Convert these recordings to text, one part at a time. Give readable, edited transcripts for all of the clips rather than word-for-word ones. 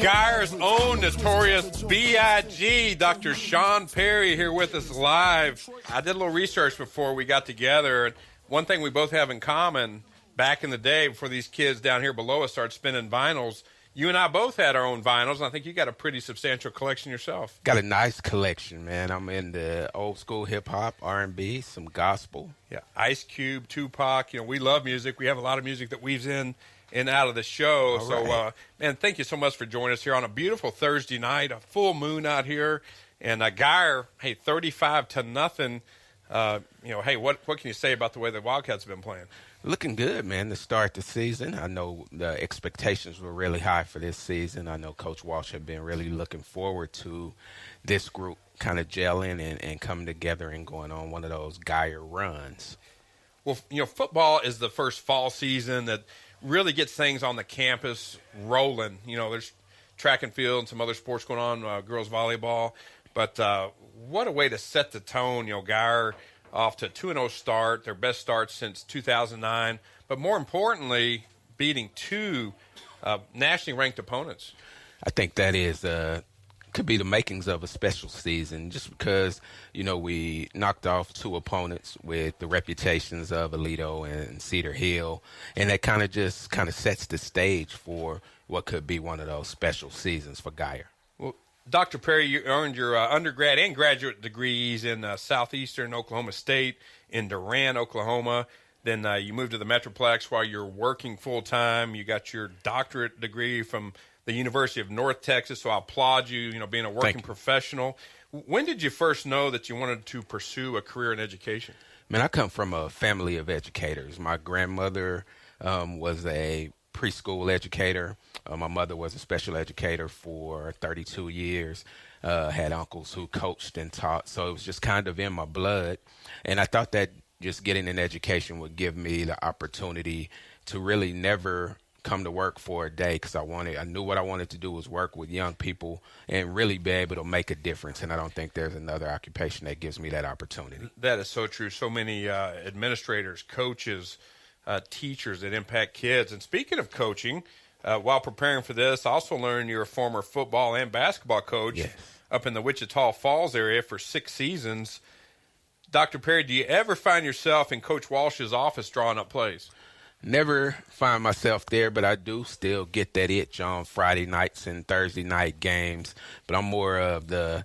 Guyer's own notorious B.I.G., Dr. Shaun Perry, here with us live. I did a little research before we got together. One thing we both have in common, back in the day before these kids down here below us started spinning vinyls, you and I both had our own vinyls, and I think you got a pretty substantial collection yourself. Got a nice collection, man. I'm into old school hip-hop, R&B, some gospel. Yeah, Ice Cube, Tupac. You know, we love music. We have a lot of music that weaves in and out of the show. All so, right. Man, thank you so much for joining us here on a beautiful Thursday night, a full moon out here. And Guyer, hey, 35-0. Hey, what can you say about the way the Wildcats have been playing? Looking good, man, to start the season. I know the expectations were really high for this season. I know Coach Walsh had been really looking forward to this group kind of gelling and coming together and going on one of those Guyer runs. Well, you know, football is the first fall season that really gets things on the campus rolling. You know, there's track and field and some other sports going on, girls volleyball. But what a way to set the tone, you know, Guyer off to a 2-0 start, their best start since 2009. But more importantly, beating two nationally ranked opponents. I think that is could be the makings of a special season, just because, you know, we knocked off two opponents with the reputations of Aledo and Cedar Hill, and that kind of sets the stage for what could be one of those special seasons for Guyer. Well, Dr. Perry, you earned your undergrad and graduate degrees in Southeastern Oklahoma State, in Durant, Oklahoma. Then you moved to the Metroplex while you're working full-time. You got your doctorate degree from the University of North Texas, so I applaud you, you know, being a working professional. When did you first know that you wanted to pursue a career in education? Man, I come from a family of educators. My grandmother was a preschool educator. My mother was a special educator for 32 years. Had uncles who coached and taught, so it was just kind of in my blood. And I thought that just getting an education would give me the opportunity to really never come to work for a day, because I knew what I wanted to do was work with young people and really be able to make a difference. And I don't think there's another occupation that gives me that opportunity. That is so true. So many administrators, coaches, teachers that impact kids. And speaking of coaching, while preparing for this, I also learned you're a former football and basketball coach up in the Wichita Falls area for 6 seasons. Dr. Perry, do you ever find yourself in Coach Walsh's office drawing up plays? Never find myself there, but I do still get that itch on Friday nights and Thursday night games. But I'm more of the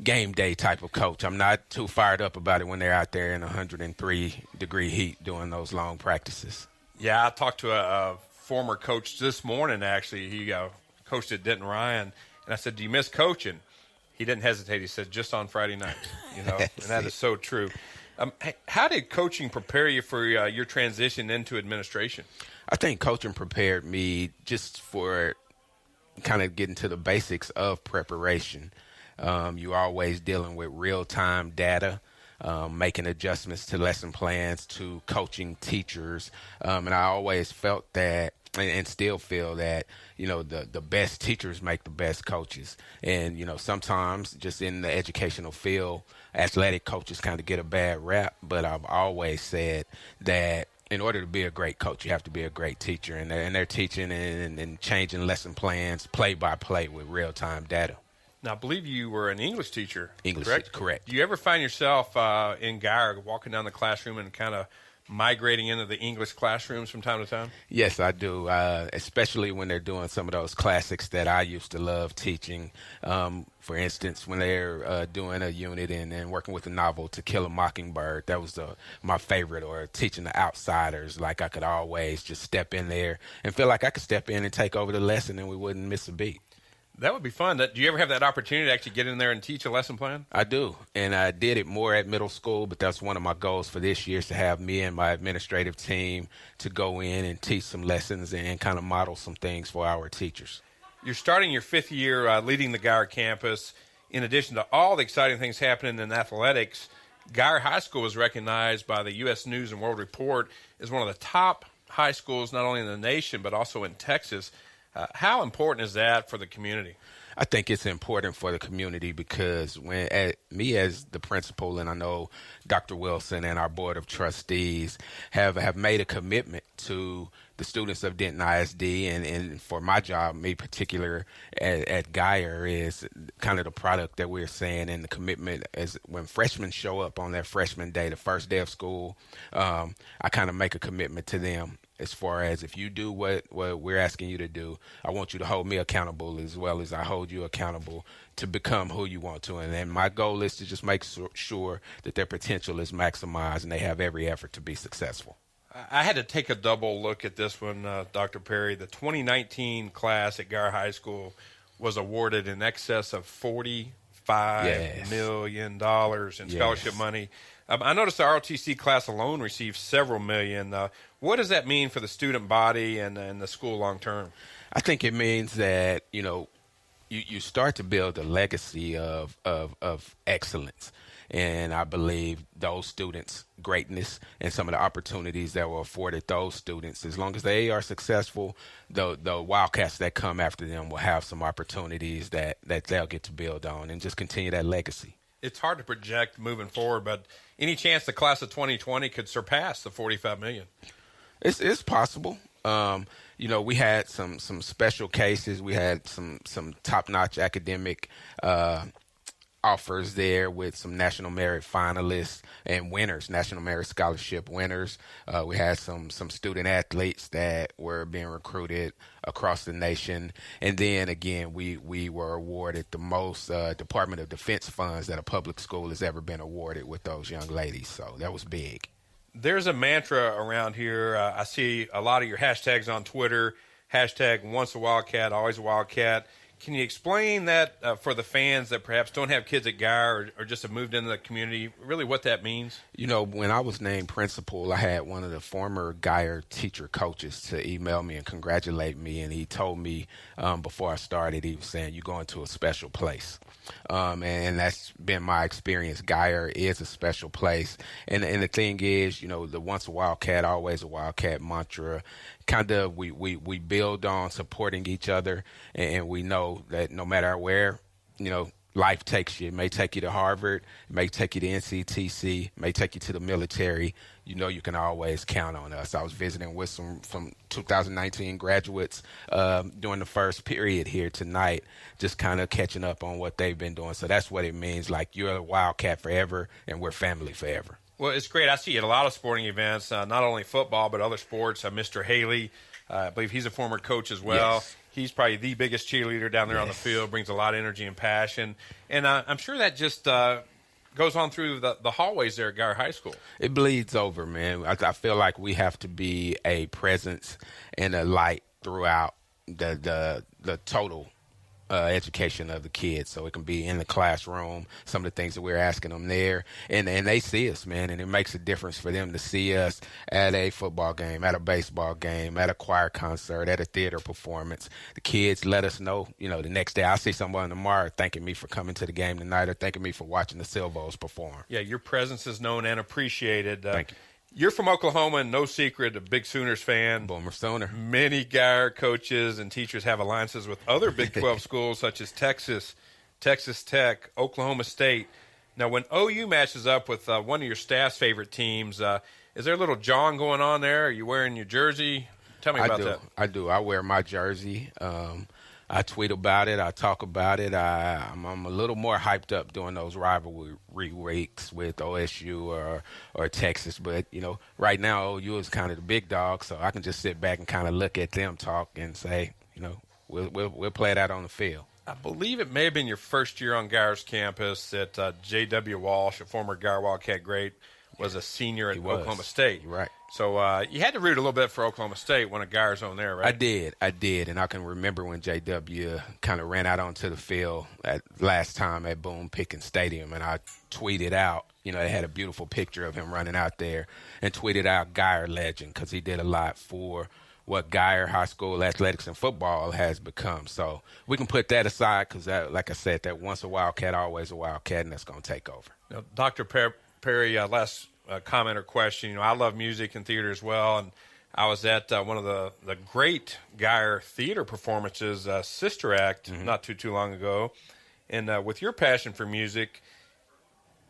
game day type of coach. I'm not too fired up about it when they're out there in 103-degree heat doing those long practices. Yeah, I talked to a former coach this morning, actually. He coached at Denton and I said, do you miss coaching? He didn't hesitate. He said, just on Friday night, you know, and that is so true. How did coaching prepare you for your transition into administration? I think coaching prepared me just for kind of getting to the basics of preparation. You're always dealing with real-time data, making adjustments to lesson plans, to coaching teachers. And I always felt that, and still feel that, you know, the best teachers make the best coaches. And, you know, sometimes just in the educational field, athletic coaches kind of get a bad rap, but I've always said that in order to be a great coach, you have to be a great teacher. And they're teaching and changing lesson plans play by play with real-time data. Now, I believe you were an English teacher, correct? Correct. Do you ever find yourself in Guyer walking down the classroom and kind of migrating into the English classrooms from time to time? Yes, I do, especially when they're doing some of those classics that I used to love teaching. For instance, when they're doing a unit and working with the novel To Kill a Mockingbird, that was my favorite, or teaching The Outsiders. Like, I could always just step in there and feel like I could step in and take over the lesson and we wouldn't miss a beat. That would be fun. Do you ever have that opportunity to actually get in there and teach a lesson plan? I do, and I did it more at middle school, but that's one of my goals for this year, is to have me and my administrative team to go in and teach some lessons and kind of model some things for our teachers. You're starting your 5th year leading the Guyer campus. In addition to all the exciting things happening in athletics, Guyer High School was recognized by the U.S. News and World Report as one of the top high schools not only in the nation but also in Texas. How important is that for the community? I think it's important for the community because me as the principal, and I know Dr. Wilson and our board of trustees have made a commitment to the students of Denton ISD, and for my job, me particular at Geyer, is kind of the product that we're saying, and the commitment is when freshmen show up on their freshman day, the first day of school, I kind of make a commitment to them as far as if you do what we're asking you to do, I want you to hold me accountable as well as I hold you accountable to become who you want to. And my goal is to just make sure that their potential is maximized and they have every effort to be successful. I had to take a double look at this one, Dr. Perry. The 2019 class at Geyer High School was awarded in excess of $45 million in scholarship money. I noticed the ROTC class alone received several million. What does that mean for the student body and the school long term? I think it means that, you start to build a legacy of excellence. And I believe those students' greatness and some of the opportunities that were afforded those students, as long as they are successful, the Wildcats that come after them will have some opportunities that they'll get to build on and just continue that legacy. It's hard to project moving forward, but any chance the class of 2020 could surpass the $45 million? It's possible. We had some special cases. We had some top-notch academic offers there with some National Merit finalists and winners, National Merit Scholarship winners. We had some student athletes that were being recruited across the nation. And then, again, we were awarded the most Department of Defense funds that a public school has ever been awarded with those young ladies. So that was big. There's a mantra around here. I see a lot of your hashtags on Twitter, hashtag once a Wildcat, always a Wildcat. Can you explain that for the fans that perhaps don't have kids at Geyer or just have moved into the community, really what that means? When I was named principal, I had one of the former Geyer teacher coaches to email me and congratulate me, and he told me before I started, he was saying, you're going to a special place. And that's been my experience. Geyer is a special place. And the thing is, the once a Wildcat, always a Wildcat mantra, kind of we build on supporting each other, and we know that no matter where, life takes you. It may take you to Harvard, it may take you to NCTC, it may take you to the military. You can always count on us. I was visiting with some from 2019 graduates during the first period here tonight, just kind of catching up on what they've been doing. So that's what it means, like you're a Wildcat forever and we're family forever. Well, it's great. I see you at a lot of sporting events, not only football but other sports. Mr. Haley, I believe he's a former coach as well. Yes. He's probably the biggest cheerleader down there on the field, brings a lot of energy and passion. And I'm sure that just goes on through the hallways there at Geyer High School. It bleeds over, man. I feel like we have to be a presence and a light throughout the total education of the kids, so it can be in the classroom, some of the things that we're asking them there, and they see us, man, and it makes a difference for them to see us at a football game, at a baseball game, at a choir concert, at a theater performance. The kids let us know, the next day I see someone tomorrow thanking me for coming to the game tonight or thanking me for watching the Silvos perform. Yeah, your presence is known and appreciated. Thank you. You're from Oklahoma, and no secret, a big Sooners fan. Boomer Sooner. Many Geyer coaches and teachers have alliances with other Big 12 schools such as Texas, Texas Tech, Oklahoma State. Now, when OU matches up with one of your staff's favorite teams, is there a little jawing going on there? Are you wearing your jersey? Tell me about that. I do. I wear my jersey. I tweet about it. I talk about it. I'm a little more hyped up during those rivalry weeks with OSU or Texas. But, right now OU is kind of the big dog, so I can just sit back and kind of look at them talk and say, we'll play it out on the field. I believe it may have been your first year on Geyer's campus that J.W. Walsh, a former Geyer Wildcat great, was a senior at Oklahoma State. Right. So you had to root a little bit for Oklahoma State, one of Geyer's own there, right? I did, and I can remember when J.W. kind of ran out onto the field at last time at Boone Pickens Stadium, and I tweeted out, they had a beautiful picture of him running out there, and tweeted out Geyer legend because he did a lot for what Geyer High School athletics and football has become. So we can put that aside because, like I said, that once a Wildcat, always a Wildcat, and that's going to take over. Now, Dr. Perry, last comment or question. I love music and theater as well, and I was at one of the great Geyer theater performances, Sister Act, not too long ago. And with your passion for music,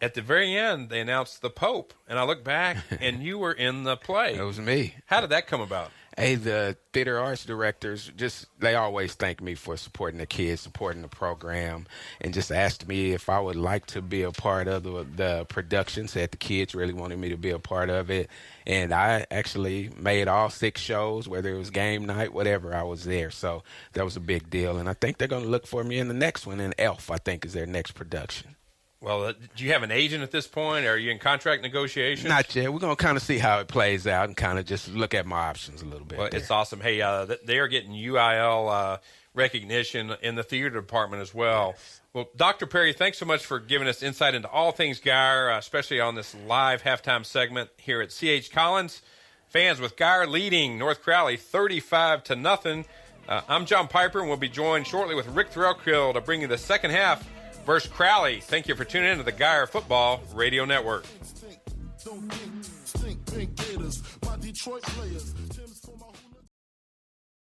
at the very end, they announced the Pope. And I look back, and you were in the play. It was me. How did that come about? Hey, the theater arts directors, they always thank me for supporting the kids, supporting the program, and just asked me if I would like to be a part of the production. Said the kids really wanted me to be a part of it. And I actually made all 6 shows, whether it was game night, whatever, I was there. So that was a big deal. And I think they're going to look for me in the next one. And Elf, I think, is their next production. Well, do you have an agent at this point? Are you in contract negotiations? Not yet. We're going to kind of see how it plays out and kind of just look at my options a little bit. Well, it's awesome. Hey, they are getting UIL recognition in the theater department as well. Yes. Well, Dr. Perry, thanks so much for giving us insight into all things Geyer, especially on this live halftime segment here at C.H. Collins. Fans, with Geyer leading North Crowley 35-0. I'm John Piper, and we'll be joined shortly with Rick Threlkill to bring you the second half versus Crowley. Thank you for tuning in to the Geyer Football Radio Network.